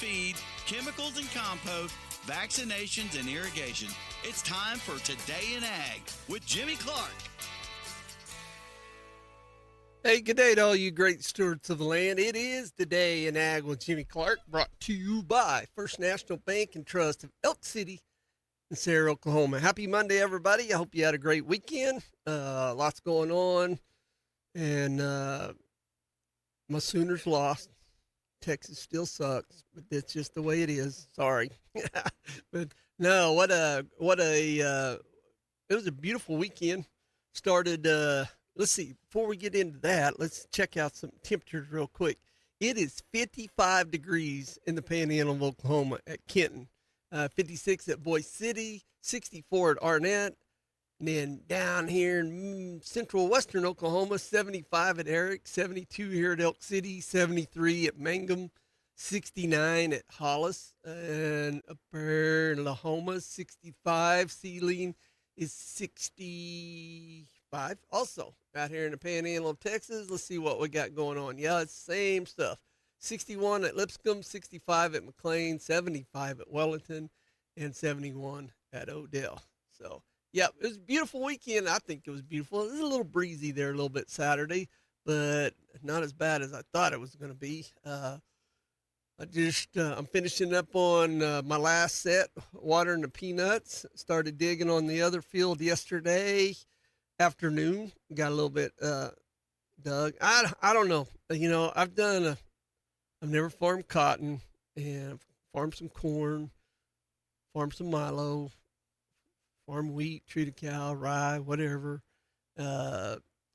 feed, chemicals and compost, vaccinations and irrigation. It's time for Today in Ag with Jimmy Clark. Hey, good day to all you great stewards of the land. It is Today in Ag with Jimmy Clark, brought to you by First National Bank and Trust of Elk City in Sarah, Oklahoma. Happy Monday, everybody. I hope you had a great weekend. Lots going on, and my Sooners lost. Texas still sucks, but that's just the way it is. Sorry. But no, it was a beautiful weekend. Started, let's see, before we get into that, let's check out some temperatures real quick. It is 55 degrees in the Panhandle of Oklahoma at Kenton, 56 at Boise City, 64 at Arnett, and then down here in central western Oklahoma, 75 at Eric, 72 here at Elk City, 73 at Mangum, 69 at Hollis, and up there in Lahoma, 65. Sealing is 65 also out here in the Panhandle of Texas. Let's see what we got going on. Yeah, it's the same stuff. 61 at Lipscomb, 65 at McLean, 75 at Wellington, and 71 at Odell. So, yeah, it was a beautiful weekend. I think it was beautiful. It was a little breezy there a little bit Saturday, but not as bad as I thought it was going to be. I'm finishing up on my last set, watering the peanuts. Started digging on the other field yesterday afternoon. Got a little bit dug. I don't know. You know, I've never farmed cotton, and I've farmed some corn, farmed some milo, farmed wheat, treated cow, rye, whatever.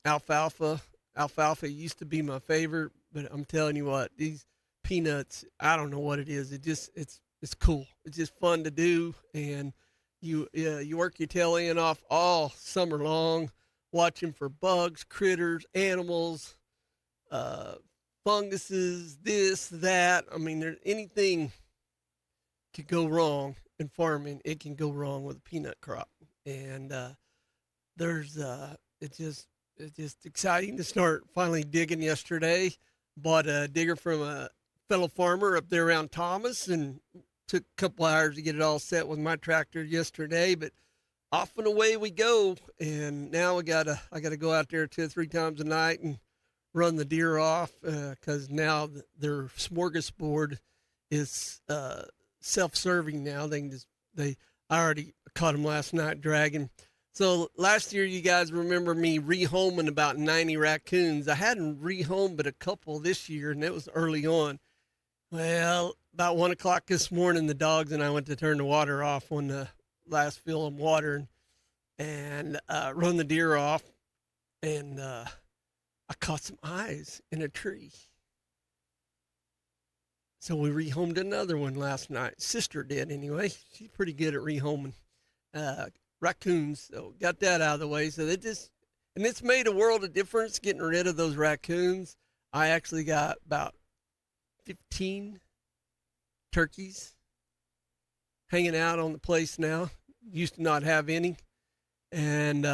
Alfalfa. Alfalfa used to be my favorite, but I'm telling you what, these peanuts, I don't know what it is. It's cool. It's just fun to do, and you work your tail end off all summer long, watching for bugs, critters, animals, funguses, this, that. I mean, there's anything could go wrong in farming. It can go wrong with a peanut crop, and it's just exciting to start finally digging. Yesterday, bought a digger from a fellow farmer up there around Thomas, and took a couple hours to get it all set with my tractor yesterday, but off and away we go. And now I gotta go out there 2 or 3 times a night and run the deer off, because now their smorgasbord is self-serving now. I already caught them last night dragging. So last year, you guys remember me rehoming about 90 raccoons. I hadn't rehomed but a couple this year, and it was early on. Well, about 1 o'clock this morning, the dogs and I went to turn the water off on the last fill I'm watering, and run the deer off, and I caught some eyes in a tree. So we rehomed another one last night. Sister did anyway. She's pretty good at rehoming raccoons. So got that out of the way. So it's made a world of difference getting rid of those raccoons. I actually got about 15 turkeys hanging out on the place now. Used to not have any. And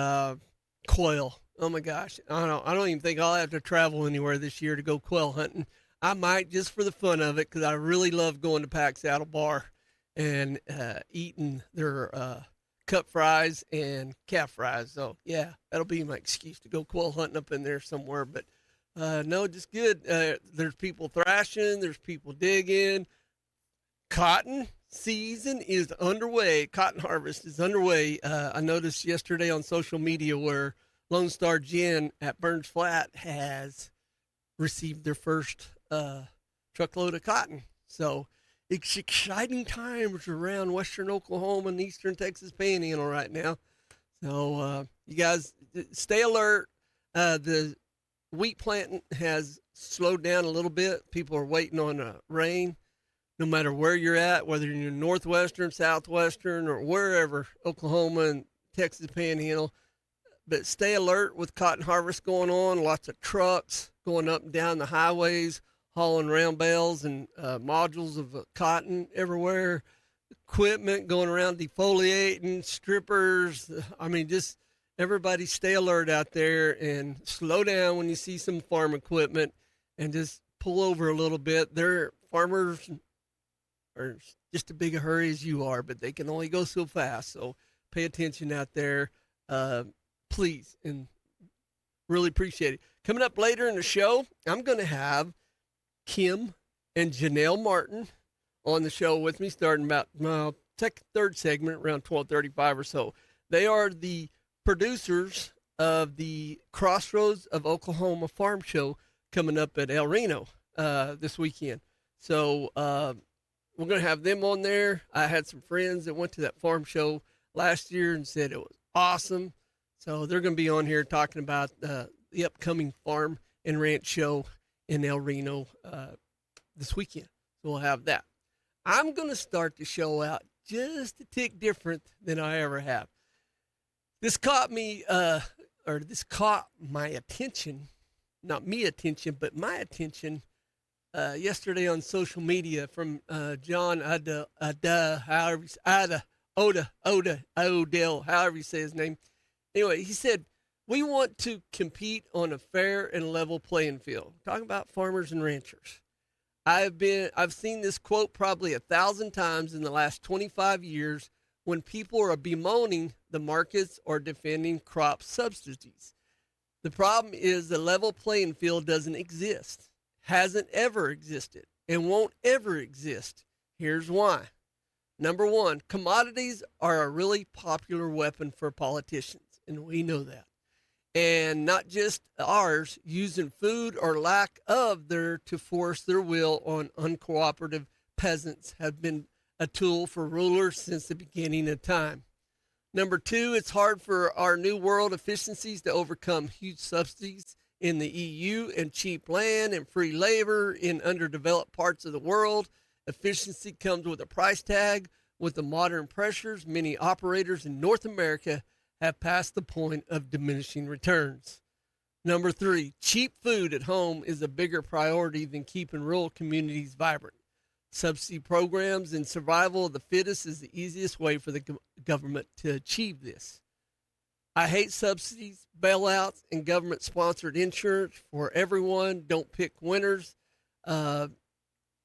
quail. Oh my gosh. I don't even think I'll have to travel anywhere this year to go quail hunting. I might, just for the fun of it, because I really love going to Pack Saddle Bar and eating their cut fries and calf fries. So yeah, that'll be my excuse to go quail hunting up in there somewhere. But no, just good. There's people thrashing. There's people digging. Cotton season is underway. Cotton harvest is underway. I noticed yesterday on social media where Lone Star Gin at Burns Flat has received their first truckload of cotton. So it's exciting times around western Oklahoma and eastern Texas Panhandle right now. So you guys stay alert. The wheat planting has slowed down a little bit. People are waiting on rain. No matter where you're at, whether you're in northwestern, southwestern, or wherever, Oklahoma and Texas Panhandle, but stay alert with cotton harvest going on. Lots of trucks going up and down the highways, hauling round bales and modules of cotton everywhere. Equipment going around defoliating, strippers. I mean, just everybody stay alert out there and slow down when you see some farm equipment and just pull over a little bit. Farmers are just as big a hurry as you are, but they can only go so fast. So pay attention out there, please, and really appreciate it. Coming up later in the show, I'm going to have Kim and Janelle Martin on the show with me, starting about third segment around 12:35 or so. They are the producers of the Crossroads of Oklahoma Farm Show coming up at El Reno this weekend. So we're going to have them on there. I had some friends that went to that farm show last year and said it was awesome. So they're going to be on here talking about the upcoming farm and ranch show in El Reno this weekend. So we'll have that. I'm going to start the show out just a tick different than I ever have. This caught me, this caught my attention, not me attention, but my attention yesterday on social media from John Odell, however you say his name. Anyway, he said, we want to compete on a fair and level playing field. Talking about farmers and ranchers. I've seen this quote probably 1,000 times in the last 25 years when people are bemoaning the markets or defending crop subsidies. The problem is the level playing field doesn't exist, hasn't ever existed, and won't ever exist. Here's why. Number one, commodities are a really popular weapon for politicians, and we know that. And not just ours, using food or lack of there to force their will on uncooperative peasants have been a tool for rulers since the beginning of time. Number two, it's hard for our new world efficiencies to overcome huge subsidies in the EU and cheap land and free labor in underdeveloped parts of the world. Efficiency comes with a price tag. With the modern pressures, many operators in North America have passed the point of diminishing returns. Number three, cheap food at home is a bigger priority than keeping rural communities vibrant. Subsidy programs and survival of the fittest is the easiest way for the government to achieve this. I hate subsidies, bailouts, and government-sponsored insurance for everyone. Don't pick winners and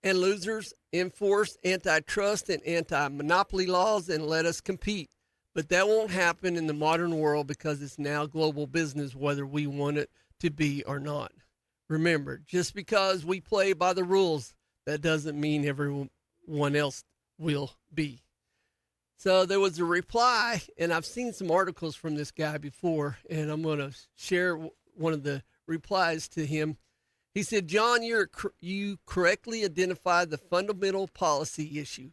losers. Enforce antitrust and anti-monopoly laws and let us compete. But that won't happen in the modern world because it's now global business, whether we want it to be or not. Remember, just because we play by the rules, that doesn't mean everyone else will be. So there was a reply, and I've seen some articles from this guy before, and I'm going to share one of the replies to him. He said, John, you correctly identified the fundamental policy issue.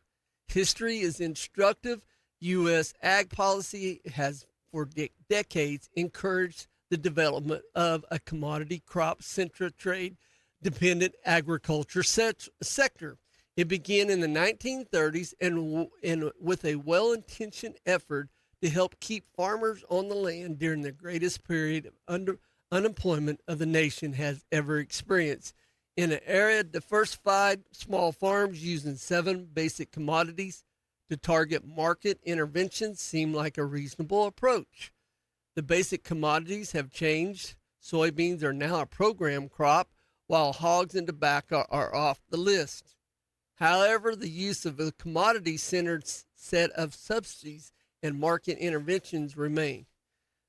History is instructive. U.S. ag policy has for decades encouraged the development of a commodity crop-centric trade-dependent agriculture sector. It began in the 1930s and with a well-intentioned effort to help keep farmers on the land during the greatest period of unemployment of the nation has ever experienced. In an era diversified small farms using 7 basic commodities to target market interventions seemed like a reasonable approach. The basic commodities have changed. Soybeans are now a program crop, while hogs and tobacco are off the list. However, the use of a commodity-centered set of subsidies and market interventions remain.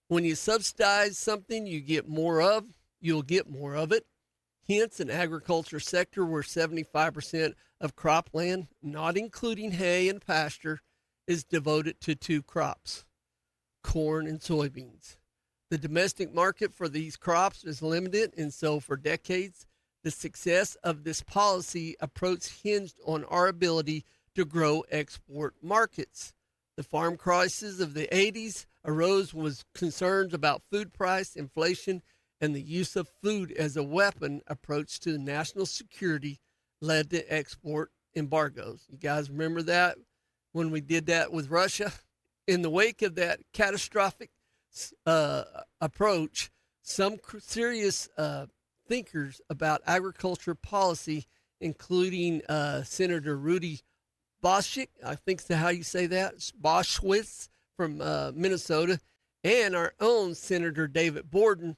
When you subsidize something you get more of, you'll get more of it. Hence, an agriculture sector where 75% of cropland, not including hay and pasture, is devoted to 2 crops, corn and soybeans. The domestic market for these crops is limited, and so for decades, the success of this policy approach hinged on our ability to grow export markets. The farm crisis of the 80s arose with concerns about food price, inflation, and the use of food as a weapon approach to national security led to export embargoes. You guys remember that when we did that with Russia? In the wake of that catastrophic approach, some serious thinkers about agriculture policy, including Senator Rudy Boschik, I think that's how you say that, Boschwitz from Minnesota, and our own Senator David Boren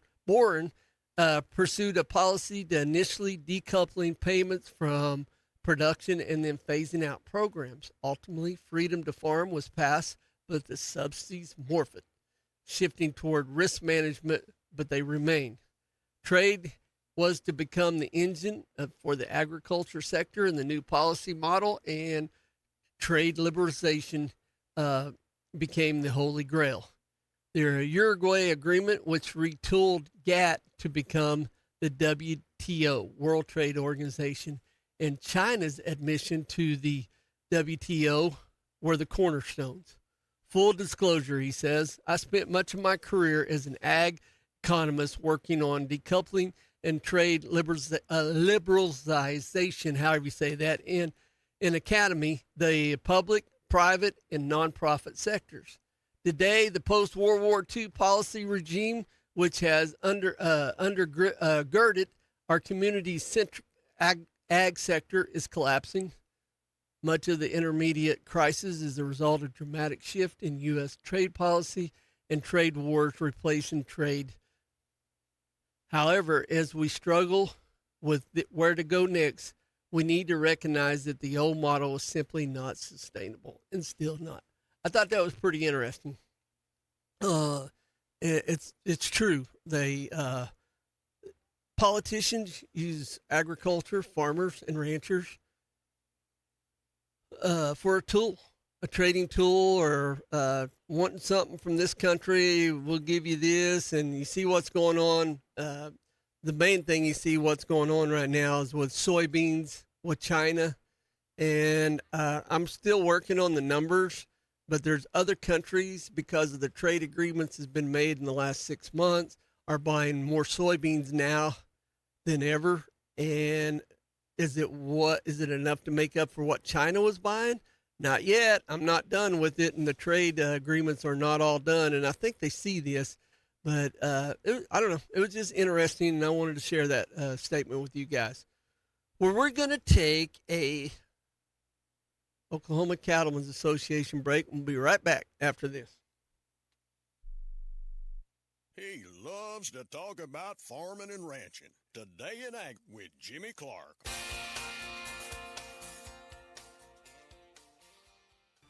pursued a policy to initially decoupling payments from production and then phasing out programs. Ultimately, freedom to farm was passed, but the subsidies morphed, shifting toward risk management, but they remain. Trade was to become the engine for the agriculture sector in the new policy model, and trade liberalization became the holy grail. The Uruguay Agreement, which retooled GATT to become the WTO, World Trade Organization, and China's admission to the WTO were the cornerstones. Full disclosure, he says, I spent much of my career as an ag economist working on decoupling and trade liberalization, however you say that, in academy, the public, private, and nonprofit sectors. Today, the post-World War II policy regime, which has undergirded our community's centric ag sector, is collapsing. Much of the intermediate crisis is a result of dramatic shift in U.S. trade policy and trade wars replacing trade. However, as we struggle with where to go next, we need to recognize that the old model is simply not sustainable and still not. I thought that was pretty interesting. It's true. Politicians use agriculture, farmers, and ranchers for a tool, a trading tool, or wanting something from this country. We'll give you this, and you see what's going on. The main thing you see what's going on right now is with soybeans with China, and I'm still working on the numbers, but there's other countries, because of the trade agreements that's been made in the last 6 months, are buying more soybeans now than ever. And is it enough to make up for what China was buying? Not yet. I'm not done with it, and the trade agreements are not all done, and I think they see this. But I don't know. It was just interesting, and I wanted to share that statement with you guys. Well, we're going to take a Oklahoma Cattlemen's Association break. We'll be right back after this. He loves to talk about farming and ranching. Today in Ag with Jimmy Clark.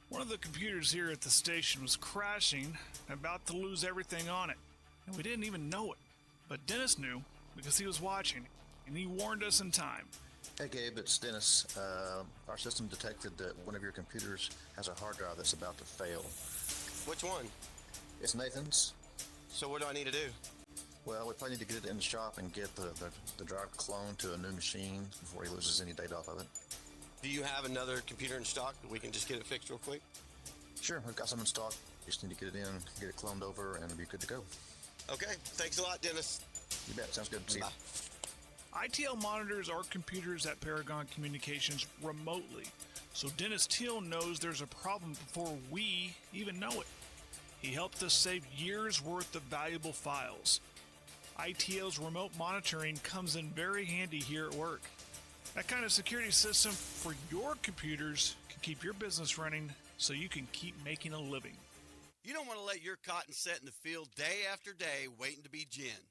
One of the computers here at the station was crashing, about to lose everything on it, and we didn't even know it. But Dennis knew because he was watching, and he warned us in time. Hey Gabe, it's Dennis. Our system detected that one of your computers has a hard drive that's about to fail. Which one? It's Nathan's. So what do I need to do? Well, we probably need to get it in the shop and get the drive cloned to a new machine before he loses any data off of it. Do you have another computer in stock that we can just get it fixed real quick? Sure, we've got some in stock. Just need to get it in, get it cloned over, and it'll be good to go. Okay, thanks a lot, Dennis. You bet, sounds good. See you. ITL monitors our computers at Paragon Communications remotely, so Dennis Teal knows there's a problem before we even know it. He helped us save years' worth of valuable files. ITL's remote monitoring comes in very handy here at work. That kind of security system for your computers can keep your business running so you can keep making a living. You don't want to let your cotton set in the field day after day waiting to be gin.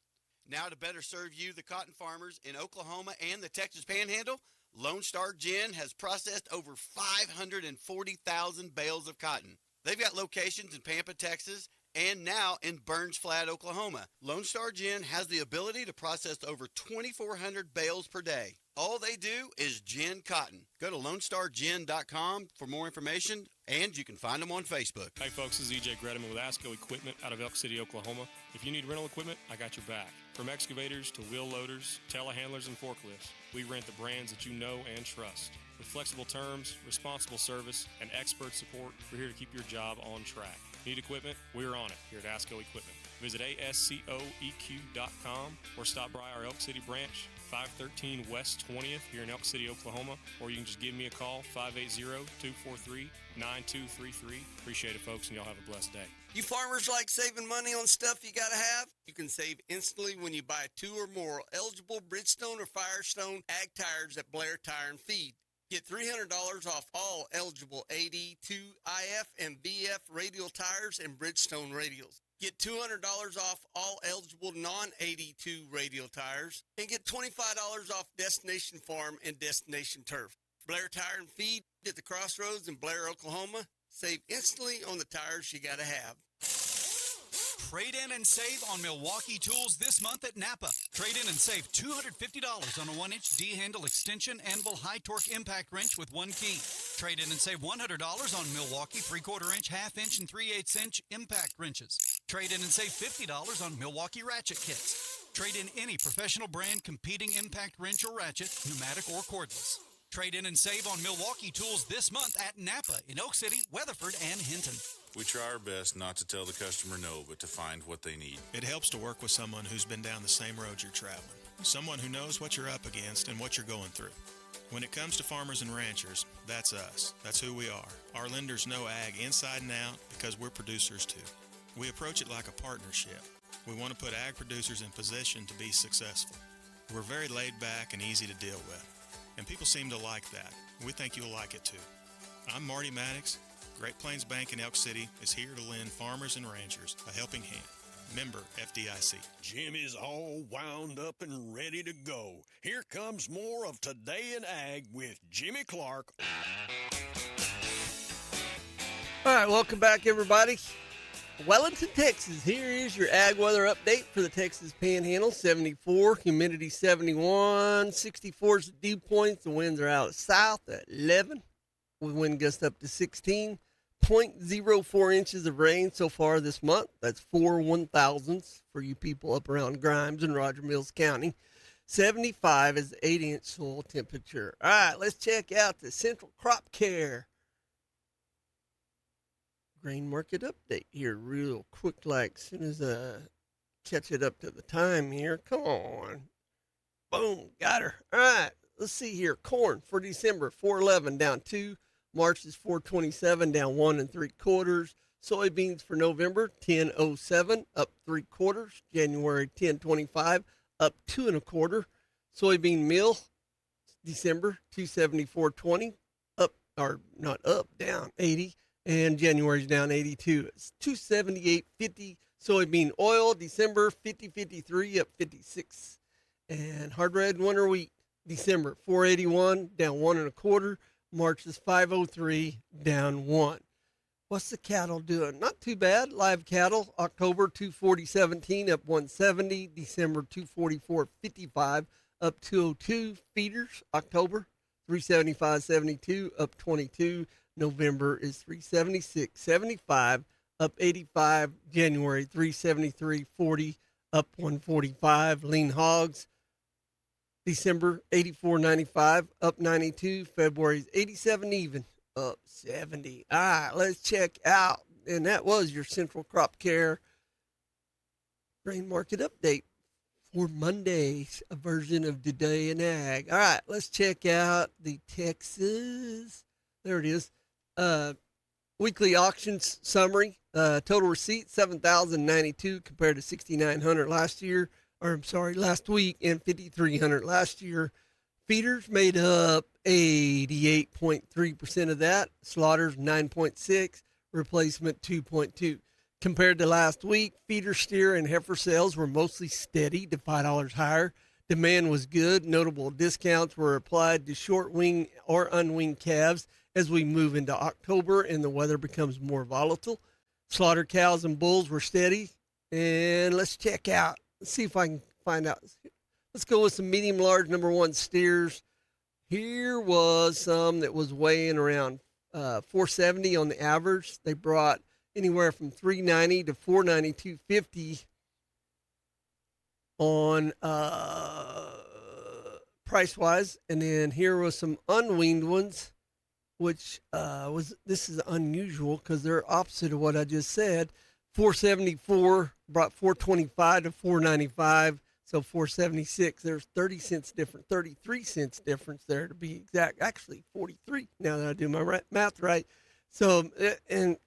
Now, to better serve you, the cotton farmers in Oklahoma and the Texas Panhandle, Lone Star Gin has processed over 540,000 bales of cotton. They've got locations in Pampa, Texas, and now in Burns Flat, Oklahoma. Lone Star Gin has the ability to process over 2,400 bales per day. All they do is gin cotton. Go to LoneStarGin.com for more information, and you can find them on Facebook. Hey folks, this is EJ Grediman with ASCO Equipment out of Elk City, Oklahoma. If you need rental equipment, I got your back. From excavators to wheel loaders, telehandlers, and forklifts, we rent the brands that you know and trust. With flexible terms, responsible service, and expert support, we're here to keep your job on track. Need equipment? We're on it here at ASCO Equipment. Visit ASCOEQ.com or stop by our Elk City branch, 513 West 20th here in Elk City, Oklahoma, or you can just give me a call, 580-243-9233. Appreciate it, folks, and y'all have a blessed day. You farmers like saving money on stuff you gotta have? You can save instantly when you buy 2 or more eligible Bridgestone or Firestone ag tires at Blair Tire and Feed. Get $300 off all eligible AD, 2IF, and VF radial tires and Bridgestone radials. Get $200 off all eligible non-AD2 radial tires, and get $25 off Destination Farm and Destination Turf. Blair Tire and Feed at the Crossroads in Blair, Oklahoma. Save instantly on the tires you gotta have. Trade in and save on Milwaukee tools this month at Napa. Trade in and save $250 on a 1-inch D-handle extension anvil high torque impact wrench with one key. Trade in and save $100 on Milwaukee 3/4 inch, half-inch, and 3/8 inch impact wrenches. Trade in and save $50 on Milwaukee ratchet kits. Trade in any professional brand competing impact wrench or ratchet, pneumatic or cordless. Trade in and save on Milwaukee tools this month at Napa in Oak City, Weatherford, and Hinton. We try our best not to tell the customer no, but to find what they need. It helps to work with someone who's been down the same road you're traveling. Someone who knows what you're up against and what you're going through. When it comes to farmers and ranchers, that's us. That's who we are. Our lenders know ag inside and out because we're producers too. We approach it like a partnership. We want to put ag producers in position to be successful. We're very laid back and easy to deal with. And people seem to like that. We think you'll like it too. I'm Marty Maddox. Great Plains Bank in Elk City is here to lend farmers and ranchers a helping hand. Member FDIC. Jimmy's all wound up and ready to go. Here comes more of Today in Ag with Jimmy Clark. All right, welcome back, everybody. Wellington, Texas. Here is your ag weather update for the Texas Panhandle. 74, humidity 71, 64 is the dew points. The winds are out south at 11, with wind gusts up to 16. 0.04 inches of rain so far this month. That's 4 1,000ths for you people up around Grimes and Roger Mills County. 75 is the 8-inch soil temperature. All right, let's check out the Central Crop Care grain market update here real quick, like as soon as I catch it up to the time here. Come on. Boom, got her. All right, let's see here. Corn for December, 411 down 2. March is 427 down 1 3/4. Soybeans for November, 1007 up 3/4. January 1025 up 2 1/4. Soybean meal December 274.20 up, or not up, down 80. And January's down 82. It's 278.50. Soybean oil, December 50.53 up 56. And hard red winter wheat, December 481 down 1 1/4. March is 503 down 1. What's the cattle doing? Not too bad. Live cattle, October 240.17 up 170. December 244.55 up 202. Feeders, October 375.72 up 22. November is 376.75 up 85. January 373.40 up 145. Lean hogs, December 84.95 up 92. February's 87 even up 70. All right, let's check out, and that was your Central Crop Care grain market update for Monday's version of Today in Ag. All right, let's check out the Texas. There it is. Weekly auctions summary. Total receipts 7,092 compared to 6,900 last year. Or I'm sorry, last week, and 5,300 last year. Feeders made up 88.3% of that. Slaughters 9.6. Replacement 2.2. Compared to last week, feeder, steer, and heifer sales were mostly steady to $5 higher. Demand was good. Notable discounts were applied to short wing or unwinged calves as we move into October and the weather becomes more volatile. Slaughter cows and bulls were steady. And let's check out. Let's see if I can find out. Let's go with some medium large number 1 steers. Here was some that was weighing around 470 on the average. They brought anywhere from 390 to 492.50 on price wise. And then here was some unweaned ones, which this is unusual because they're opposite of what I just said. 474 brought 425 to 495, so 476. There's 30 cents different, 33 cents difference there to be exact. Actually, 43. Now that I do my math right. So and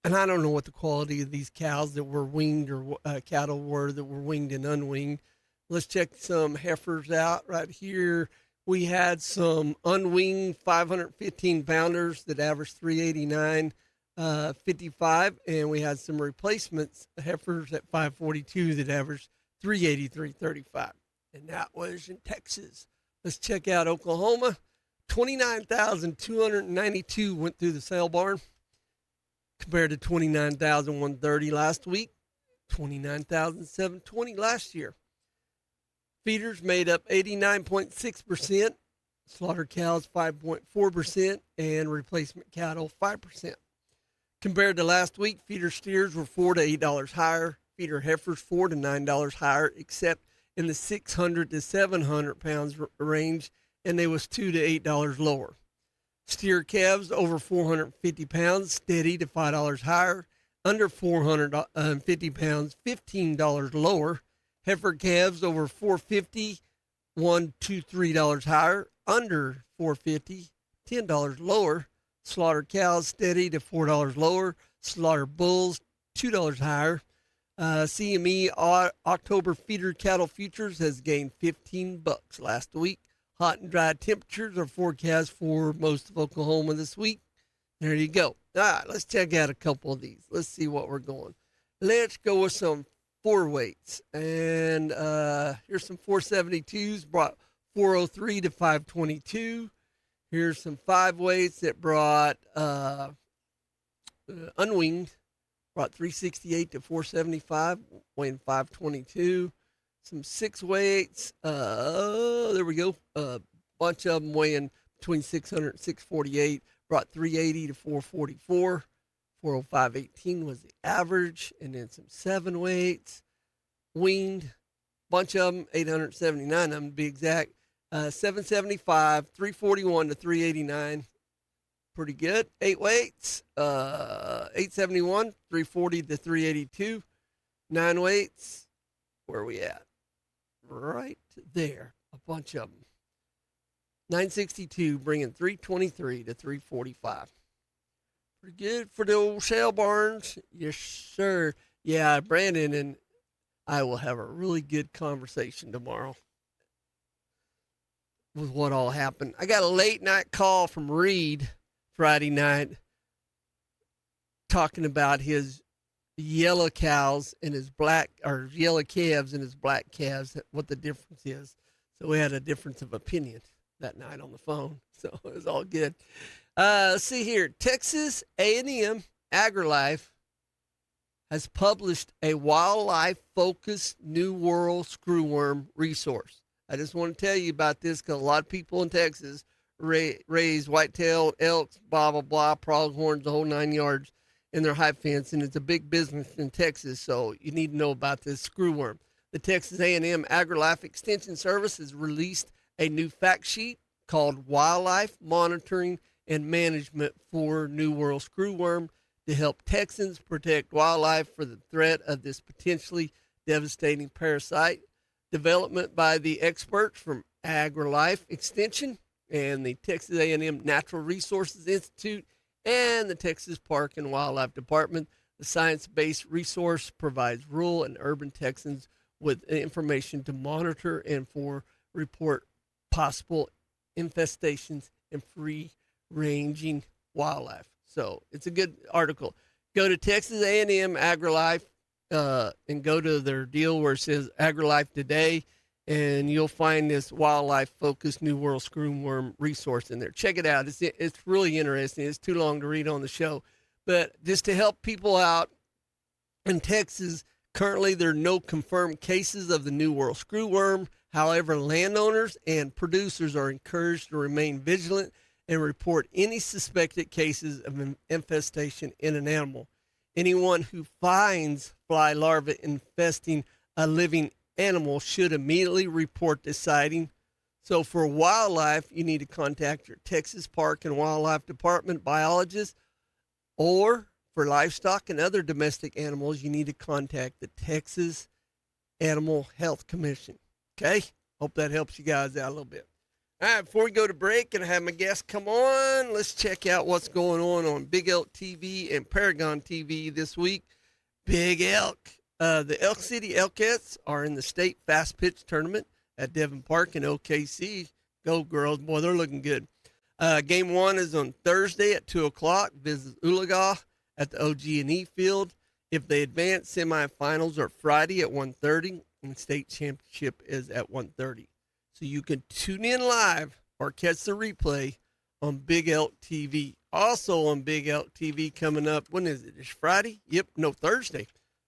I don't know what the quality of these cows that were weaned or cattle were that were winged and unwinged. Let's check some heifers out right here. We had some unwinged 515 pounders that averaged 389.55, and we had some replacements heifers at 542 that averaged 383.35, and that was in Texas. Let's check out Oklahoma. 29,292 went through the sale barn compared to 29,130 last week, 29,720 last year. Feeders made up 89.6%, slaughter cows 5.4%, and replacement cattle 5%. Compared to last week, feeder steers were $4 to $8 higher, feeder heifers $4 to $9 higher, except in the 600 to 700 pounds range, and they was $2 to $8 lower. Steer calves over 450 pounds, steady to $5 higher, under 450 pounds, $15 lower. Heifer calves over 450, $1 to $3 higher, under 450, $10 lower. Slaughter cows steady to $4 lower. Slaughter bulls $2 higher. CME October feeder cattle futures has gained $15 last week. Hot and dry temperatures are forecast for most of Oklahoma this week. There you go. All right, let's check out a couple of these. Let's see what we're going. Let's go with some 4 weights. And here's some 472s, brought 403 to 522. Here's some 5 weights that brought unwinged, brought 368 to 475, weighing 522. Some 6 weights. There we go. A bunch of them weighing between 600 and 648. Brought 380 to 444. 405.18 was the average. And then some 7 weights. Weaned. Bunch of them. 879 of them to be exact. 775. 341 to 389. Pretty good. 8 weights. 871. 340 to 382. 9 weights. Where are we at? Right there, a bunch of them. 962 bringing 323 to 345. Pretty good for the old sale barns. Yes, sir. Yeah, Brandon and I will have a really good conversation tomorrow with what all happened. I got a late night call from Reed Friday night talking about his yellow cows and his black, or yellow calves and his black calves, what the difference is. So we had a difference of opinion that night on the phone. So it was all good. Let's see here. Texas A&M AgriLife has published a wildlife-focused New World screwworm resource. I just want to tell you about this because a lot of people in Texas raise whitetail, elks, blah, blah, blah, pronghorns, the whole 9 yards in their high fence, and it's a big business in Texas, so you need to know about this screwworm. The Texas A&M AgriLife Extension Service has released a new fact sheet called Wildlife Monitoring and Management for New World Screwworm to help Texans protect wildlife for the threat of this potentially devastating parasite. Development by the experts from AgriLife Extension and the Texas A&M Natural Resources Institute and the Texas Park and Wildlife Department. The science-based resource provides rural and urban Texans with information to monitor and for report possible infestations and free-ranging wildlife. So it's a good article. Go to Texas A&M AgriLife and go to their deal where it says AgriLife Today, and you'll find this wildlife-focused New World Screwworm resource in there. Check it out. It's really interesting. It's too long to read on the show. But just to help people out, in Texas, currently there are no confirmed cases of the New World Screwworm. However, landowners and producers are encouraged to remain vigilant and report any suspected cases of infestation in an animal. Anyone who finds fly larvae infesting a living animal should immediately report the sighting. So for wildlife, you need to contact your Texas Park and Wildlife Department biologist, or for livestock and other domestic animals, you need to contact the Texas Animal Health Commission. Okay? Hope that helps you guys out a little bit. All right, before we go to break and have my guest come on, let's check out what's going on Big Elk TV and Paragon TV this week. Big Elk. The Elk City Elkettes are in the state fast pitch tournament at Devon Park in OKC. Go girls, boy, they're looking good. Game 1 is on Thursday at 2 o'clock. Visit Oologah at the OG&E field. If they advance, semifinals are Friday at 1:30, and state championship is at 1:30. So you can tune in live or catch the replay on Big Elk TV. Also on Big Elk TV coming up, when is it? It's Friday? Yep, no, Thursday.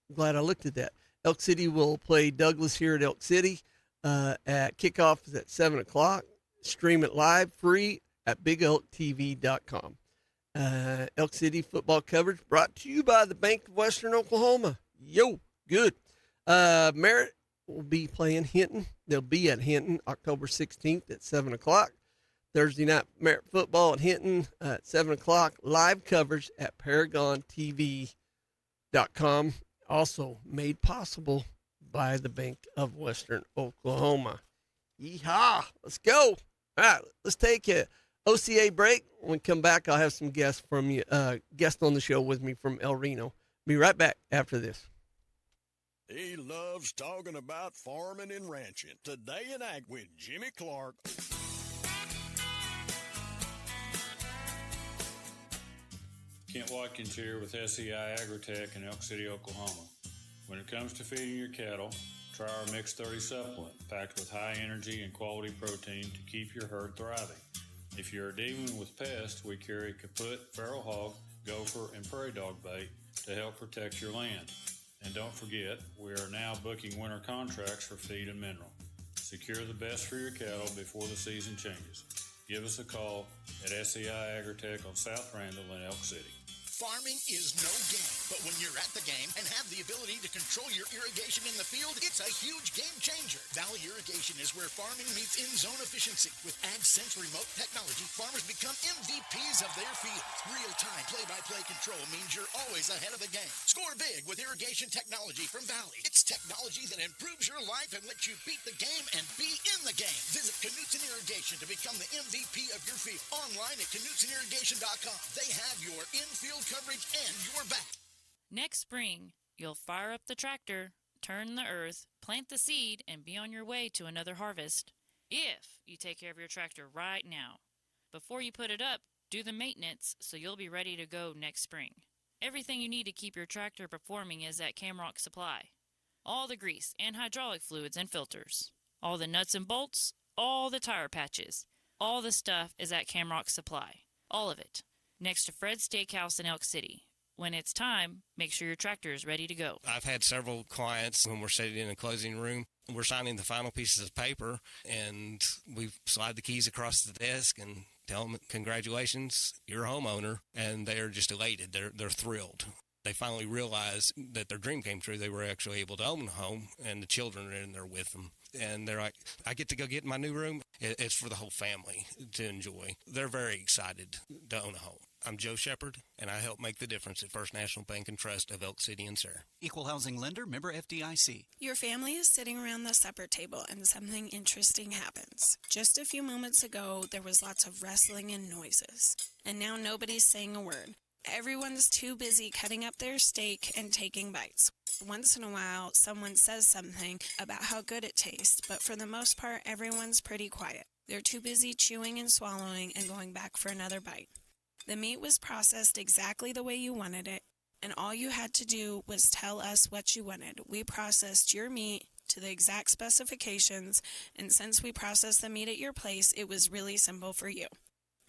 I'm glad I looked at that. Elk City will play Douglas here at Elk City. At kickoff is at 7 o'clock. Stream it live, free at bigelktv.com. Elk City football coverage brought to you by the Bank of Western Oklahoma. Yo, good. Merritt will be playing Hinton. They'll be at Hinton October 16th at 7 o'clock. Thursday night Merritt football at Hinton at 7 o'clock. Live coverage at ParagonTV.com. Also made possible by the Bank of Western Oklahoma. Yeehaw! Let's go. All right, let's take a OCA break. When we come back, I'll have some guests from you, guests on the show with me from El Reno. Be right back after this. He loves talking about farming and ranching. Today in Ag with Jimmy Clark. Kent Watkins here with SEI Agritech in Elk City, Oklahoma. When it comes to feeding your cattle, try our Mix 30 supplement, packed with high energy and quality protein to keep your herd thriving. If you're dealing with pests, we carry kaput, feral hog, gopher, and prairie dog bait to help protect your land. And don't forget, we are now booking winter contracts for feed and mineral. Secure the best for your cattle before the season changes. Give us a call at SEI Agritech on South Randall in Elk City. Farming is no game, but when you're at the game and have the ability to control your irrigation in the field, it's a huge game changer. Valley Irrigation is where farming meets in-zone efficiency. With AgSense remote technology, farmers become MVPs of their fields. Real-time play-by-play control means you're always ahead of the game. Score big with irrigation technology from Valley. It's technology that improves your life and lets you beat the game and be in the game. Visit Knutson Irrigation to become the MVP of your field. Online at KnutSonIrrigation.com. They have your in-field coverage and your back. Next spring, you'll fire up the tractor, turn the earth, plant the seed, and be on your way to another harvest. If you take care of your tractor right now. Before you put it up, do the maintenance so you'll be ready to go next spring. Everything you need to keep your tractor performing is at Camrock Supply. All the grease and hydraulic fluids and filters. All the nuts and bolts, all the tire patches. All the stuff is at Camrock Supply. All of it. Next to Fred's Steakhouse in Elk City. When it's time, make sure your tractor is ready to go. I've had several clients when we're sitting in a closing room. We're signing the final pieces of paper, and we slide the keys across the desk and tell them, congratulations, you're a homeowner, and they're just elated. They're thrilled. They finally realize that their dream came true. They were actually able to own a home, and the children are in there with them. And they're like, I get to go get in my new room. It's for the whole family to enjoy. They're very excited to own a home. I'm Joe Shepard, and I help make the difference at First National Bank and Trust of Elk City and Sarah. Equal housing lender, member FDIC. Your family is sitting around the supper table and something interesting happens. Just a few moments ago, there was lots of wrestling and noises. And now nobody's saying a word. Everyone's too busy cutting up their steak and taking bites. Once in a while, someone says something about how good it tastes, but for the most part, everyone's pretty quiet. They're too busy chewing and swallowing and going back for another bite. The meat was processed exactly the way you wanted it, and all you had to do was tell us what you wanted. We processed your meat to the exact specifications, and since we processed the meat at your place, it was really simple for you.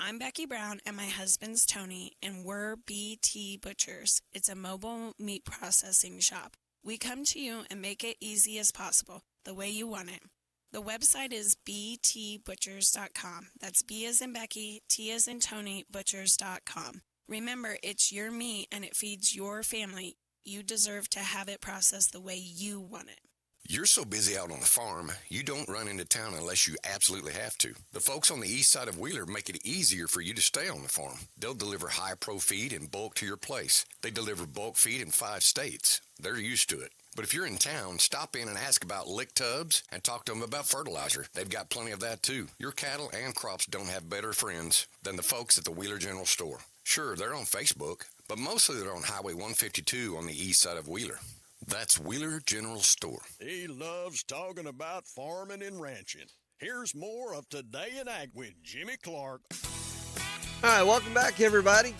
I'm Becky Brown, and my husband's Tony, and we're BT Butchers. It's a mobile meat processing shop. We come to you and make it easy as possible, the way you want it. The website is btbutchers.com. That's B as in Becky, T as in Tony, butchers.com. Remember, it's your meat and it feeds your family. You deserve to have it processed the way you want it. You're so busy out on the farm, you don't run into town unless you absolutely have to. The folks on the east side of Wheeler make it easier for you to stay on the farm. They'll deliver high-pro feed in bulk to your place. They deliver bulk feed in 5 states. They're used to it. But if you're in town, stop in and ask about lick tubs and talk to them about fertilizer. They've got plenty of that too. Your cattle and crops don't have better friends than the folks at the Wheeler General Store. Sure, they're on Facebook, but mostly they're on Highway 152 on the east side of Wheeler. That's Wheeler General Store. He loves talking about farming and ranching. Here's more of Today in Ag with Jimmy Clark. All right, welcome back, everybody.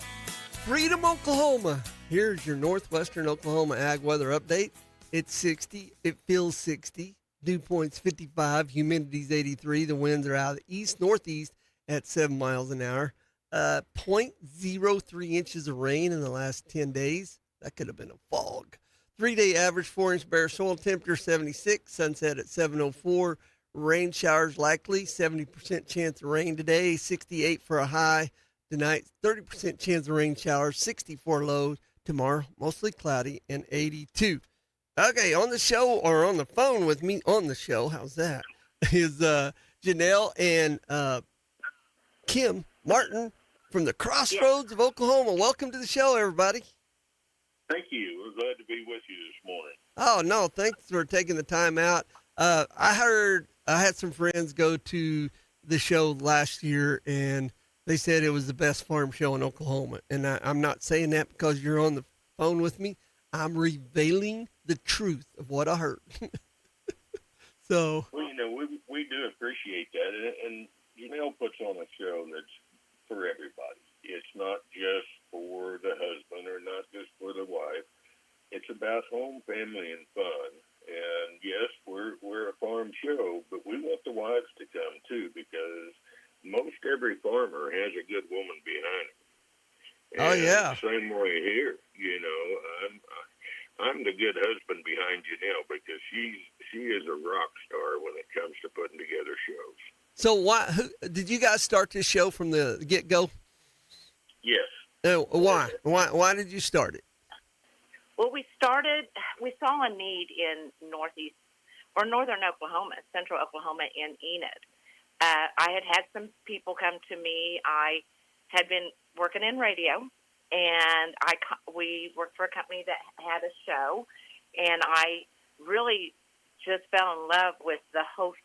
Freedom, Oklahoma. Here's your northwestern Oklahoma ag weather update. It's 60. It feels 60. Dew point's 55. Humidity's 83. The winds are out of the east, northeast at 7 miles an hour. 0.03 inches of rain in the last 10 days. That could have been a fog. 3-day average 4-inch bare soil temperature 76. Sunset at 7:04. Rain showers likely. 70% chance of rain today. 68 for a high. Tonight, 30% chance of rain showers. 64 low. Tomorrow, mostly cloudy and 82. Okay, on the show, or on the phone with me on the show, how's that, is Janelle and Kim Martin from the Crossroads of Oklahoma. Welcome to the show, everybody. Thank you. We're glad to be with you this morning. Oh, no, thanks for taking the time out. I heard I had some friends go to the show last year, and they said it was the best farm show in Oklahoma. And I'm not saying that because you're on the phone with me. I'm revealing the truth of what I heard. So. Well, we do appreciate that. And Janelle puts on a show that's for everybody. It's not just for the husband or not just for the wife. It's about home, family, and fun. And yes, we're a farm show, but we want the wives to come too, because most every farmer has a good woman behind him. Oh, yeah. Same way here. I'm the good husband behind Janelle, because she is a rock star when it comes to putting together shows. So did you guys start this show from the get-go? Yes. Why? Why did you start it? Well, we saw a need in northern Oklahoma, central Oklahoma in Enid. I had some people come to me. I had been working in radio, and we worked for a company that had a show, and I really just fell in love with the host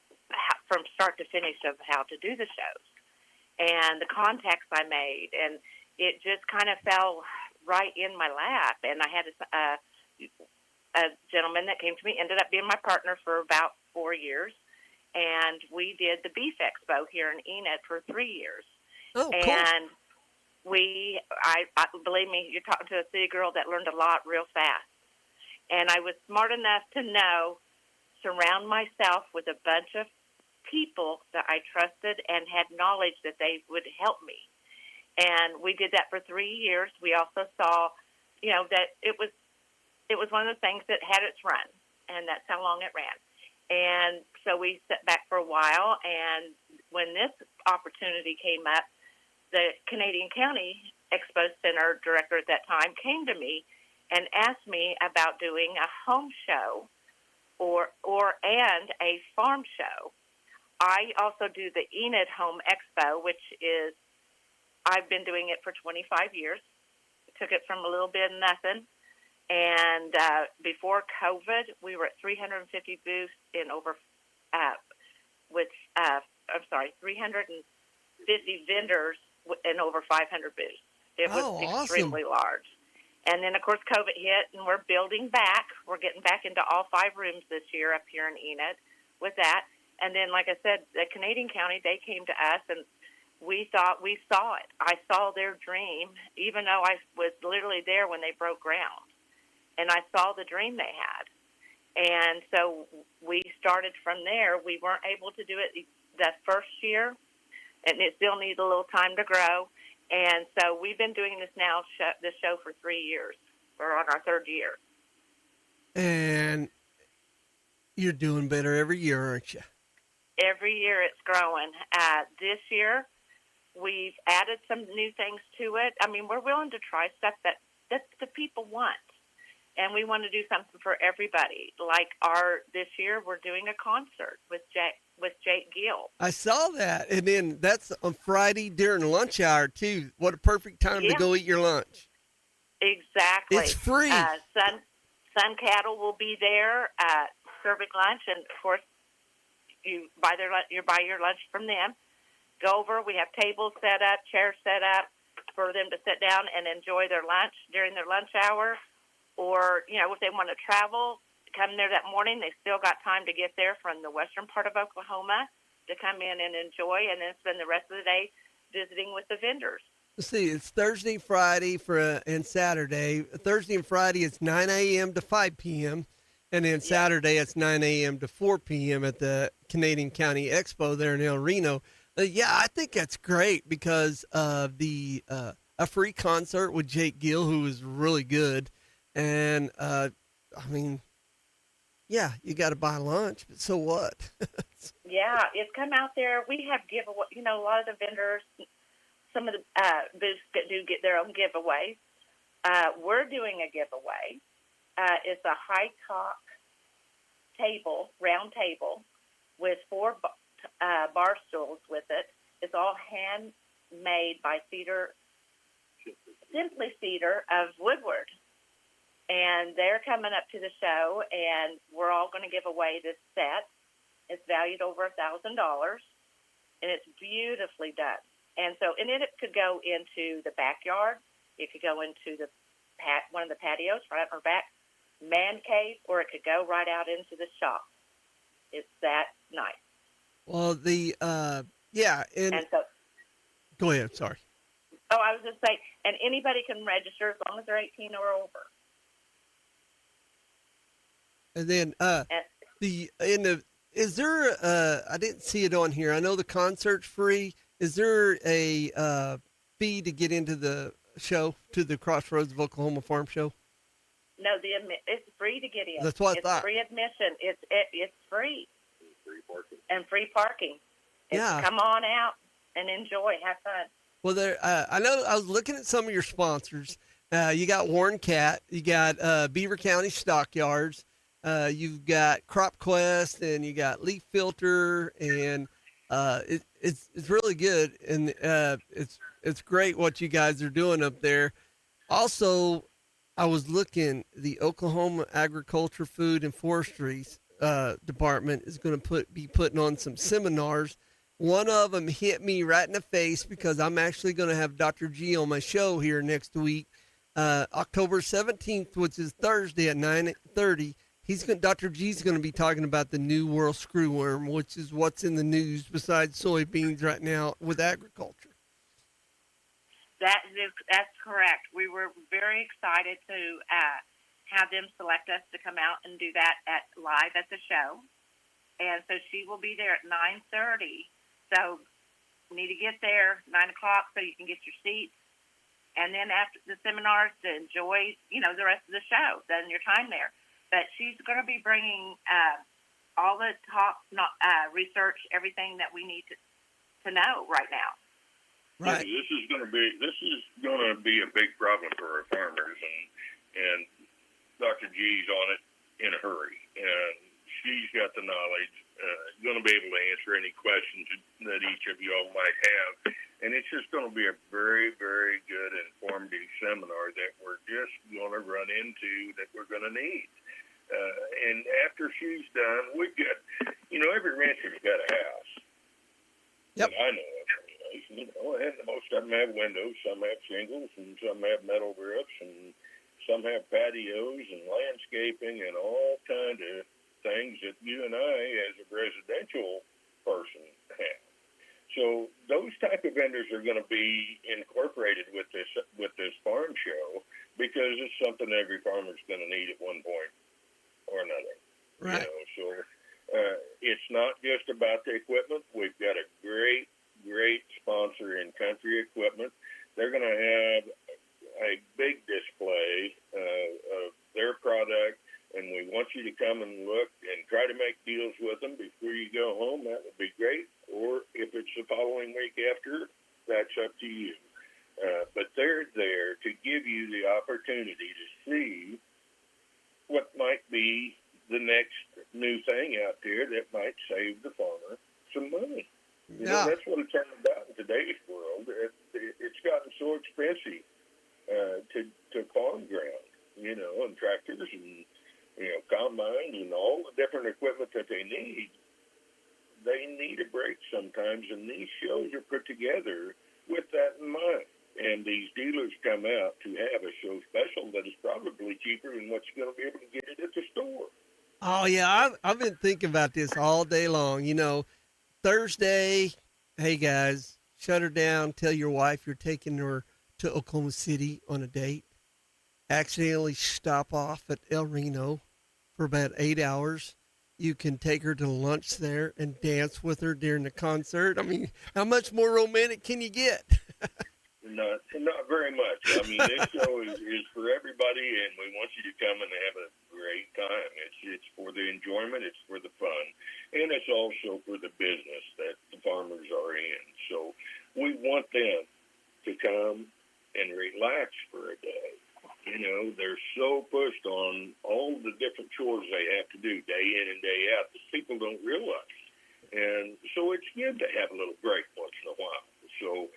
from start to finish of how to do the shows and the contacts I made, and it just kind of fell right in my lap. And I had a gentleman that came to me, ended up being my partner for about 4 years, and we did the Beef Expo here in Enid for 3 years. Oh, cool. And I believe me, you're talking to a city girl that learned a lot real fast. And I was smart enough to surround myself with a bunch of people that I trusted and had knowledge that they would help me. And we did that for 3 years. We also saw, that it was one of the things that had its run, and that's how long it ran. And so we sat back for a while, and when this opportunity came up, the Canadian County Expo Center director at that time came to me and asked me about doing a home show and a farm show. I also do the Enid Home Expo, which is, I've been doing it for 25 years. Took it from a little bit of nothing. And before COVID, we were at 350 booths in 350 vendors in over 500 booths. It was extremely large. And then, of course, COVID hit, and we're building back. We're getting back into all 5 rooms this year up here in Enid with that. And then, like I said, the Canadian County, they came to us, and we thought we saw it. I saw their dream, even though I was literally there when they broke ground. And I saw the dream they had. And so we started from there. We weren't able to do it the first year, and it still needs a little time to grow. And so we've been doing this show for 3 years. We're on our 3rd year. And you're doing better every year, aren't you? Every year it's growing. This year we've added some new things to it. I mean, we're willing to try stuff that the people want. And we want to do something for everybody. Like this year we're doing a concert with Jake Gill. I saw that. And then that's on Friday during lunch hour, too. What a perfect time to go eat your lunch. Exactly. It's free. Sun Cattle will be there serving lunch. And, of course, you buy your lunch from them. Go over. We have tables set up, chairs set up for them to sit down and enjoy their lunch during their lunch hour. Or, if they want to travel, come there that morning. They still got time to get there from the western part of Oklahoma to come in and enjoy, and then spend the rest of the day visiting with the vendors. Let's see, it's Thursday, Friday, and Saturday. Thursday and Friday, it's 9 a.m. to 5 p.m., and then Saturday, it's 9 a.m. to 4 p.m. at the Canadian County Expo there in El Reno. Yeah, I think that's great because of the a free concert with Jake Gill, who is really good, and I mean, yeah, you got to buy lunch, but so what? Yeah, it's come out there. We have giveaway. You know, a lot of the vendors, some of the booths that do get their own giveaways. We're doing a giveaway. It's a high top table, round table, with 4 bar stools with it. It's all handmade by Simply Cedar of Woodward. And they're coming up to the show, and we're all going to give away this set. It's valued over $1,000, and it's beautifully done. And so, and then it could go into the backyard. It could go into the one of the patios, front or back, man cave, or it could go right out into the shop. It's that nice. Well, yeah, and so, go ahead. Sorry. Oh, I was just saying, and anybody can register as long as they're 18 or over. And then is there I didn't see it on here. I know the concert's free. Is there a fee to get into the show, to the Crossroads of Oklahoma Farm Show? No, it's free to get in. That's what I it's thought. Free admission. It's free. Free parking. And free parking. Yeah. Come on out and enjoy. Have fun. Well, I know I was looking at some of your sponsors. You got Warren Cat. You got Beaver County Stockyards. You've got Crop Quest, and you got Leaf Filter, and it's really good, and it's great what you guys are doing up there. Also, I was looking, the Oklahoma Agriculture, Food, and Forestry Department is going to be putting on some seminars. One of them hit me right in the face because I'm actually going to have Dr. G on my show here next week, October 17th, which is Thursday at 9:30. Dr. G's going to be talking about the New World Screwworm, which is what's in the news besides soybeans right now with agriculture. That's correct. We were very excited to have them select us to come out and do that live at the show. And so she will be there at 9:30. So you need to get there 9 o'clock so you can get your seats. And then after the seminars to enjoy, the rest of the show, then your time there. But she's going to be bringing all the talk, research, everything that we need to know right now. Right. This is going to be a big problem for our farmers, and Dr. G's on it in a hurry, and she's got the knowledge, going to be able to answer any questions that each of you all might have, and it's just going to be a very, very good informative seminar that we're just going to run into that we're going to need. And after she's done, we've got, every rancher's got a house. Yep. I know of. And most of them have windows, some have shingles, and some have metal roofs, and some have patios and landscaping and all kind of things that you and I, as a residential person, have. So those type of vendors are going to be incorporated with this farm show because it's something every farmer's going to need at one point or another. Right. So it's not just about the equipment. We've got a great sponsor in Country Equipment. They're going to have a big display of their product, and we want you to come and look and try to make deals with them before you go home. That would be great. Or if it's the following week after, that's up to you. But they're there to give you the opportunity to see what might be the next new thing out there that might save the farmer some money. That's what it's all about in today's world. It's gotten so expensive to farm ground, and tractors and, combines and all the different equipment that they need. They need a break sometimes, and these shows are put together with that in mind. And these dealers come out to have a show special that is probably cheaper than what you're going to be able to get it at the store. Oh, yeah, I've been thinking about this all day long. Thursday, hey, guys, shut her down. Tell your wife you're taking her to Oklahoma City on a date. Accidentally stop off at El Reno for about 8 hours. You can take her to lunch there and dance with her during the concert. I mean, how much more romantic can you get? Not very much. I mean, this show is for everybody, and we want you to come and have a great time. It's for the enjoyment, it's for the fun, and it's also for the business that the farmers are in. So we want them to come and relax for a day. You know, they're so pushed on all the different chores they have to do day in and day out that people don't realize. And so it's good to have a little break once in a while. So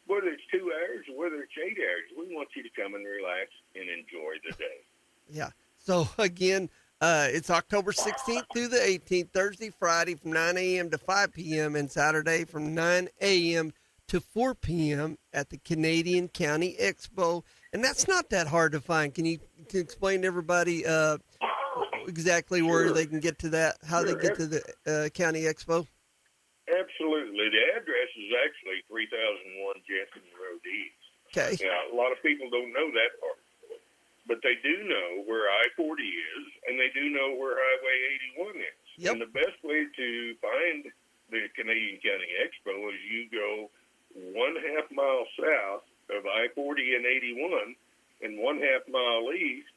whether it's 2 hours or whether it's 8 hours, we want you to come and relax and enjoy the day. Yeah. So, again, it's October 16th through the 18th, Thursday, Friday from 9 a.m. to 5 p.m., and Saturday from 9 a.m. to 4 p.m. at the Canadian County Expo. And that's not that hard to find. Can you explain to everybody exactly where they can get to that, how they get to the County Expo? Absolutely. The address is actually 3001 Jensen Road East. Okay. Now, a lot of people don't know that part, but they do know where I-40 is, and they do know where Highway 81 is. Yep. And the best way to find the Canadian County Expo is you go 1/2 mile south of I-40 and 81 and 1/2 mile east,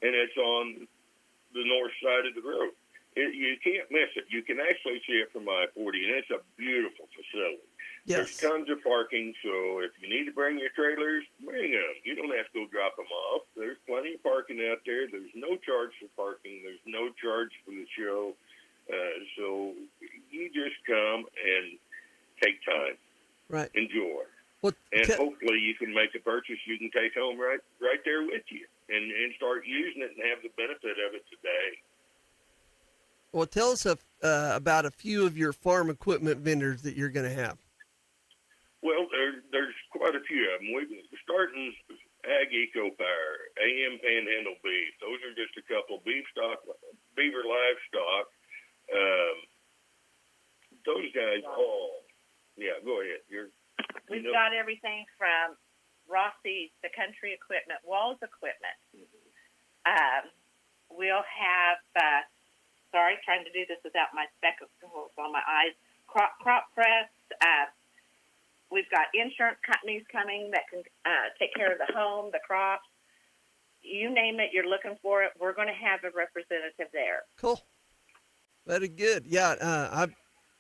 and it's on the north side of the road. You can't miss it. You can actually see it from I-40, and it's a beautiful facility. Yes. There's tons of parking, so if you need to bring your trailers, bring them. You don't have to go drop them off. There's plenty of parking out there. There's no charge for parking. There's no charge for the show. So you just come and take time. Right. Enjoy. And hopefully you can make a purchase you can take home right there with you and start using it and have the benefit of it today. Well, tell us about a few of your farm equipment vendors that you're going to have. Well, there's quite a few of them. We're starting Ag Eco Power, AM Panhandle Beef. Those are just a couple. Beaver Livestock. Those guys all. Yeah, go ahead. We've got everything from Rossi's, the country equipment, Walls equipment. We'll have, trying to do this without my spectacles on my eyes, crop press. We've got insurance companies coming that can take care of the home, the crops. You name it, you're looking for it, we're going to have a representative there. Cool. Very good. Yeah,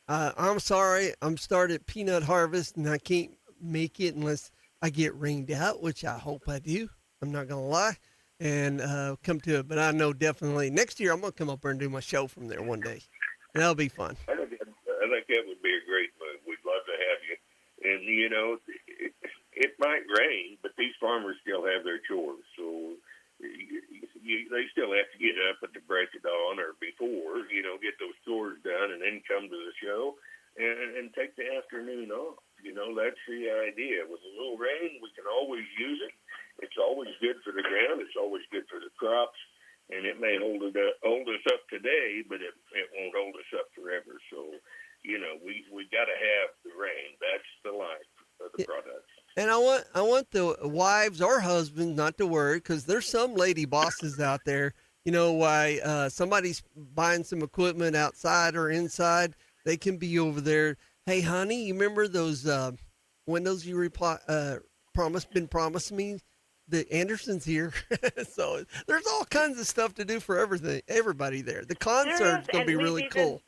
I'm sorry. I'm starting peanut harvest, and I can't make it unless I get rained out, which I hope I do. I'm not going to lie, and come to it. But I know definitely next year I'm going to come up there and do my show from there one day. And that'll be fun. I think that would be a great move. We'd love to have you. And, you know, it might rain, but these farmers still have their chores. So they still have to get up at the break of dawn or before, get those chores done and then come to the show and take the afternoon off. That's the idea. With a little rain, we can always use it. It's always good for the ground. It's always good for the crops. And it may hold us up today, but it won't hold us up forever. So, we got to have the rain. That's the life of the products. And I want the wives or husbands not to worry, because there's some lady bosses out there. Why somebody's buying some equipment outside or inside, they can be over there. Hey, honey, you remember those windows you promised me? The Anderson's here. So there's all kinds of stuff to do for everybody there. The concert's going to be really cool.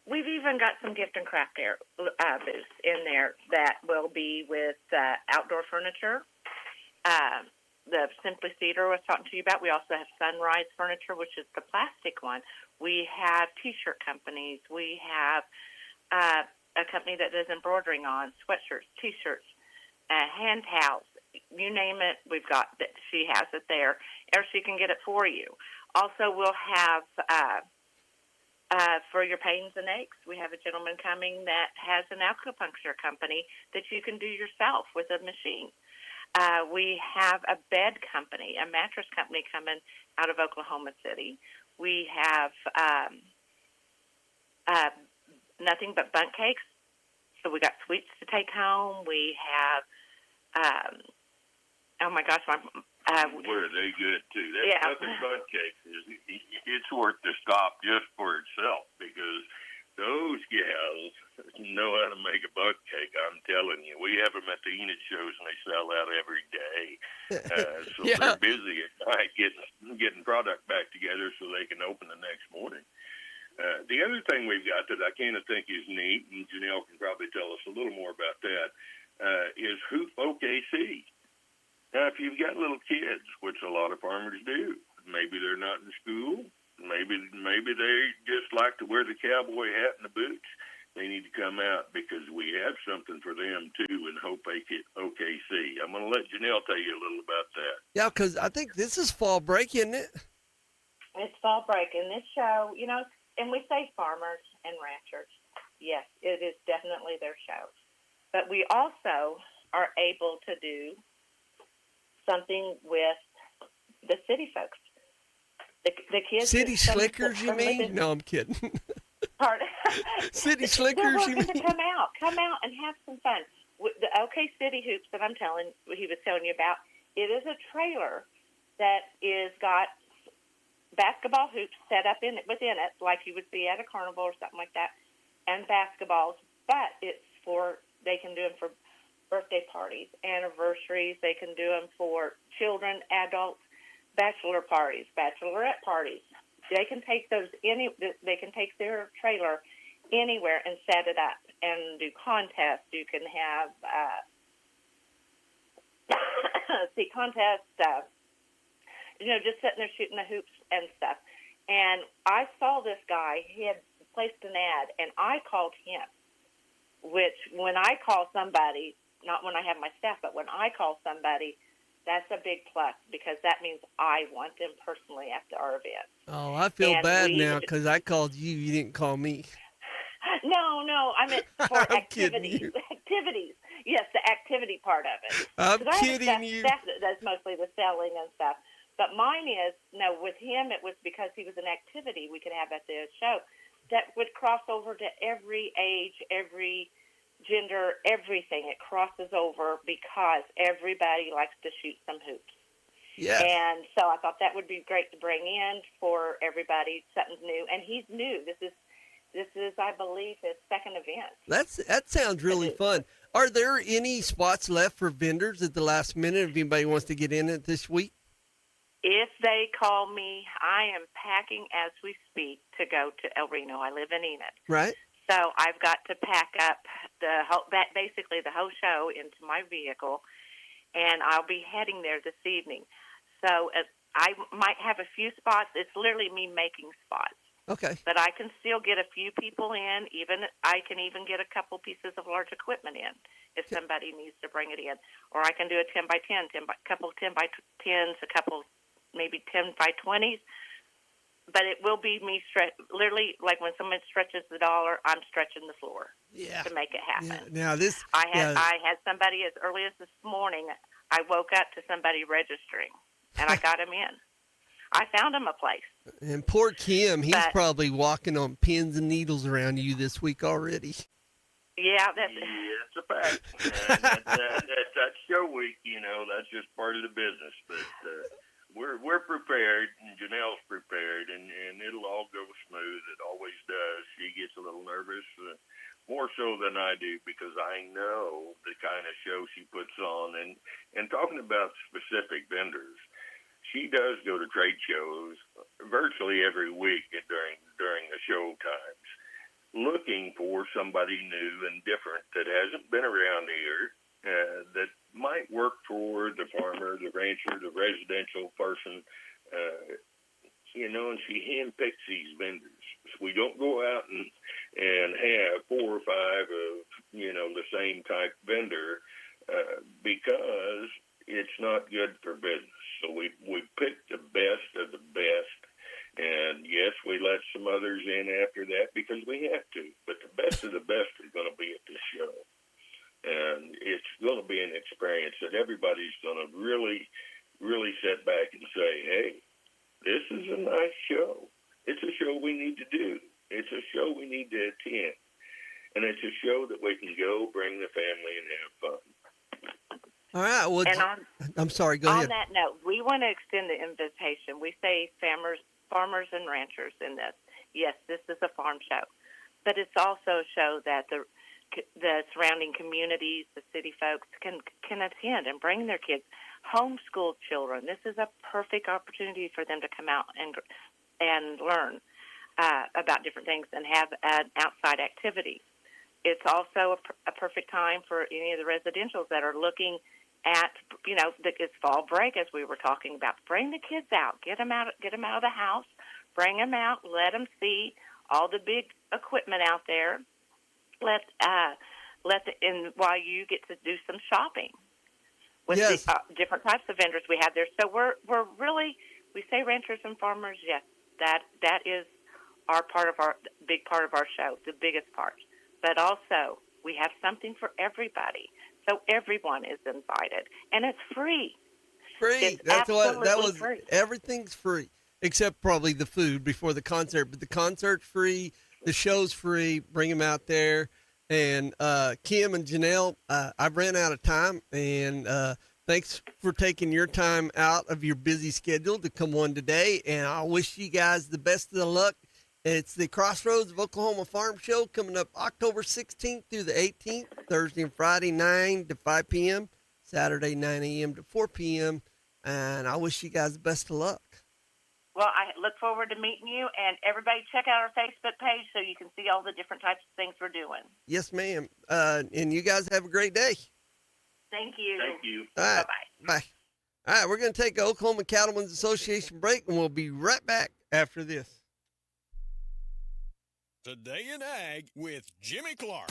We've even got some gift and craft booths in there that will be with outdoor furniture. The Simply Cedar I was talking to you about. We also have Sunrise Furniture, which is the plastic one. We have T-shirt companies. We have a company that does embroidering on sweatshirts, T-shirts, hand towels. You name it, we've got that. She has it there, or she can get it for you. Also, we'll have for your pains and aches, we have a gentleman coming that has an acupuncture company that you can do yourself with a machine. We have a bed company, a mattress company coming out of Oklahoma City. We have nothing but bunk cakes. So we got sweets to take home. We have, oh my gosh, my Boy, they good too. That's nothing but cakes. It's worth the stop just for itself because those gals know how to make a butt cake. I'm telling you, we have them at the Enid shows and they sell out every day. So they're busy at night getting product back together so they can open the next morning. The other thing we've got that I kind of think is neat, and Janelle can probably tell us a little more about that, is Hoop OKC. Now, if you've got little kids, which a lot of farmers do, maybe they're not in school, maybe they just like to wear the cowboy hat and the boots, they need to come out because we have something for them, too, in Hope OKC. I'm going to let Janelle tell you a little about that. Yeah, because I think this is fall break, isn't it? It's fall break, and this show, and we say farmers and ranchers. Yes, it is definitely their show. But we also are able to do something with the city folks. The kids. City slickers, you mean? No, I'm kidding. Pardon? City slickers, you mean? To come out and have some fun. The OK City Hoops that he was telling you about, it is a trailer that is got basketball hoops set up within it, like you would see at a carnival or something like that, and basketballs. But they can do them for birthday parties, anniversaries. They can do them for children, adults, bachelor parties, bachelorette parties. They can take They can take their trailer anywhere and set it up and do contests. You can have contests. Just sitting there shooting the hoops and stuff. And I saw this guy. He had placed an ad, and I called him. Which, when I call somebody, not when I have my staff, but when I call somebody, that's a big plus because that means I want them personally at our event. Oh, I feel bad now because I called you. You didn't call me. No, I meant for activities. Activities. Yes, the activity part of it. I'm kidding you. Staff that does mostly the selling and stuff. But mine is, with him, it was because he was an activity we could have at the show that would cross over to every age, every gender, everything. It crosses over because everybody likes to shoot some hoops. Yeah. And so I thought that would be great to bring in for everybody, something new. And he's new. This is, I believe, his second event. That sounds really fun. Are there any spots left for vendors at the last minute if anybody wants to get in it this week? If they call me, I am packing as we speak to go to El Reno. I live in Enid. Right. So I've got to pack up basically the whole show into my vehicle, and I'll be heading there this evening. So I might have a few spots. It's literally me making spots. Okay. But I can still get a few people in. I can even get a couple pieces of large equipment in if somebody needs to bring it in. Or I can do a 10 by 10, couple 10 by 10s, a couple maybe 10 by 20s. But it will be me literally like when someone stretches the dollar, I'm stretching the floor to make it happen. Yeah. Now I had somebody as early as this morning. I woke up to somebody registering, and I got him in. I found him a place. And poor Kim, he's probably walking on pins and needles around you this week already. Yeah, that's a fact. That's show week, that's just part of the business. But we're prepared, and Janelle's prepared, and it'll all go smooth. It always does. She gets a little nervous, more so than I do, because I know the kind of show she puts on. And talking about specific vendors, she does go to trade shows virtually every week during the show times, looking for somebody new and different that hasn't been around here, that might work for the farmer, the rancher, the residential person, and she handpicks these vendors. So we don't go out and have 4 or 5 of, the same type vendor, because it's not good for business. So we pick the best of the best, and yes, we let some others in after that because we have to, but the best of the best is going to be at this show. And it's going to be an experience that everybody's going to really, really sit back and say, hey, this is a nice show. It's a show we need to do. It's a show we need to attend. And it's a show that we can go, bring the family, and have fun. All right. Well, I'm sorry. Go ahead. On that note, we want to extend the invitation. We say farmers and ranchers in this. Yes, this is a farm show, but it's also a show that the surrounding communities, the city folks can attend and bring their kids. Homeschooled children. This is a perfect opportunity for them to come out and learn about different things and have an outside activity. It's also a perfect time for any of the residentials that are looking at, it's fall break, as we were talking about. Bring the kids out, get them out of the house, bring them out, let them see all the big equipment out there. While you get to do some shopping with the different types of vendors we have there. So we're really, we say ranchers and farmers. Yes, that is big part of our show, the biggest part. But also we have something for everybody. So everyone is invited, and it's free. Free. Free. Everything's free except probably the food before the concert. But the concert's free. The show's free. Bring them out there. And Kim and Janelle, I've ran out of time, and thanks for taking your time out of your busy schedule to come on today. And I wish you guys the best of the luck. It's the Crossroads of Oklahoma Farm Show coming up October 16th through the 18th, Thursday and Friday, 9 to 5 p.m., Saturday, 9 a.m. to 4 p.m., and I wish you guys the best of luck. Well, I look forward to meeting you, and everybody check out our Facebook page so you can see all the different types of things we're doing. Yes, ma'am. And you guys have a great day. Thank you. Thank you. All right. Bye-bye. Bye. All right, we're going to take an Oklahoma Cattlemen's Association break, and we'll be right back after this. Today in Ag with Jimmy Clark.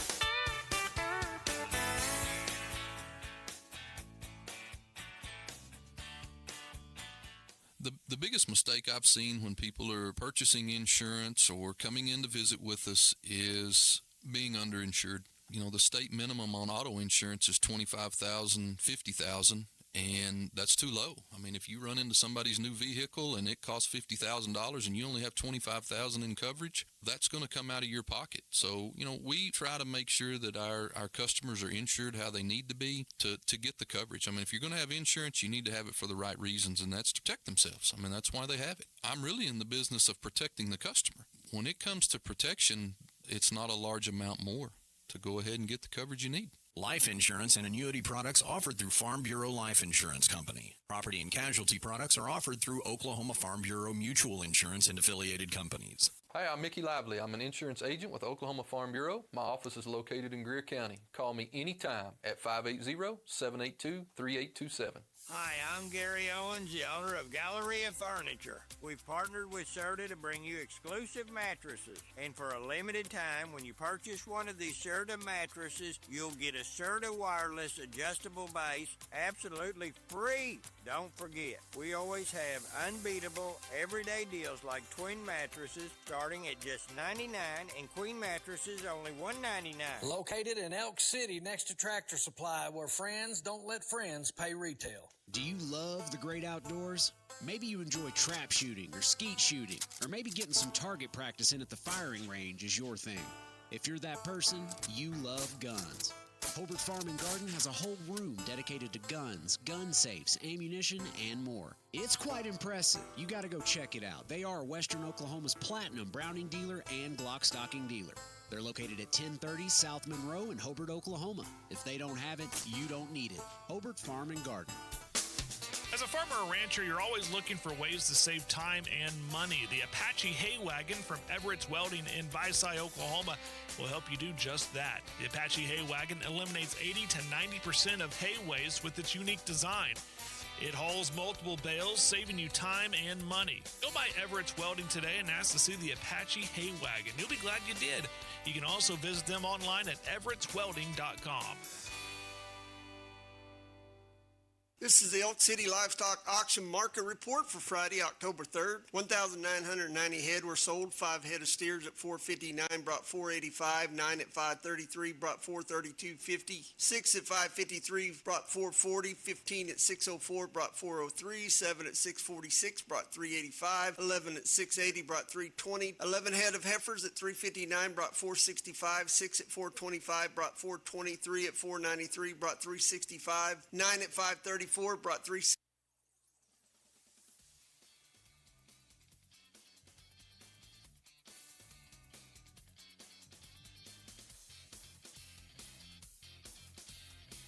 The biggest mistake I've seen when people are purchasing insurance or coming in to visit with us is being underinsured. The state minimum on auto insurance is $25,000, $50,000, and that's too low. I mean, if you run into somebody's new vehicle and it costs $50,000 and you only have $25,000 in coverage, that's going to come out of your pocket. So, we try to make sure that our customers are insured how they need to be to get the coverage. I mean, if you're going to have insurance, you need to have it for the right reasons, and that's to protect themselves. I mean, that's why they have it. I'm really in the business of protecting the customer. When it comes to protection, it's not a large amount more to go ahead and get the coverage you need. Life insurance and annuity products offered through Farm Bureau Life Insurance Company. Property and casualty products are offered through Oklahoma Farm Bureau Mutual Insurance and affiliated companies. Hi, I'm Mickey Lively. I'm an insurance agent with Oklahoma Farm Bureau. My office is located in Greer County. Call me anytime at 580-782-3827. Hi, I'm Gary Owens, the owner of Galleria Furniture. We've partnered with Serta to bring you exclusive mattresses. And for a limited time, when you purchase one of these Serta mattresses, you'll get a Serta wireless adjustable base absolutely free. Don't forget, we always have unbeatable everyday deals like twin mattresses starting at just $99 and queen mattresses only $199. Located in Elk City next to Tractor Supply, where friends don't let friends pay retail. Do you love the great outdoors? Maybe you enjoy trap shooting or skeet shooting, or maybe getting some target practice in at the firing range is your thing. If you're that person, you love guns. Hobart Farm and Garden has a whole room dedicated to guns, gun safes, ammunition, and more. It's quite impressive. You got to go check it out. They are Western Oklahoma's platinum Browning dealer and Glock stocking dealer. They're located at 1030 South Monroe in Hobart, Oklahoma. If they don't have it, you don't need it. Hobart Farm and Garden. As a farmer or rancher, you're always looking for ways to save time and money. The Apache Hay Wagon from Everett's Welding in Visay, Oklahoma will help you do just that. The Apache Hay Wagon eliminates 80 to 90% of hay waste with its unique design. It hauls multiple bales, saving you time and money. Go by Everett's Welding today and ask to see the Apache Hay Wagon. You'll be glad you did. You can also visit them online at everettswelding.com. This is the Elk City Livestock Auction Market Report for Friday, October 3rd. 1,990 head were sold. 5 head of steers at $459 brought $485. 9 at $533 brought $432.50. 6 at $553 brought $440. 15 at $604 brought $403. 7 at $646 brought $385. 11 at $680 brought $320. 11 head of heifers at $359 brought $465. 6 at $425 brought $420. 3 at $493 brought $365. 9 at $534 brought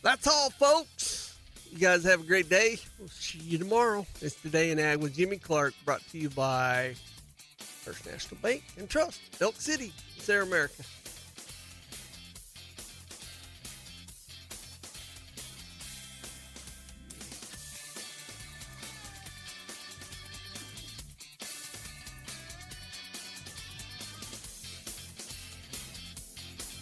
That's all, folks. You guys have a great day. We'll see you tomorrow. It's Today in Ag with Jimmy Clark, brought to you by First National Bank and Trust, Elk City, Sarah America.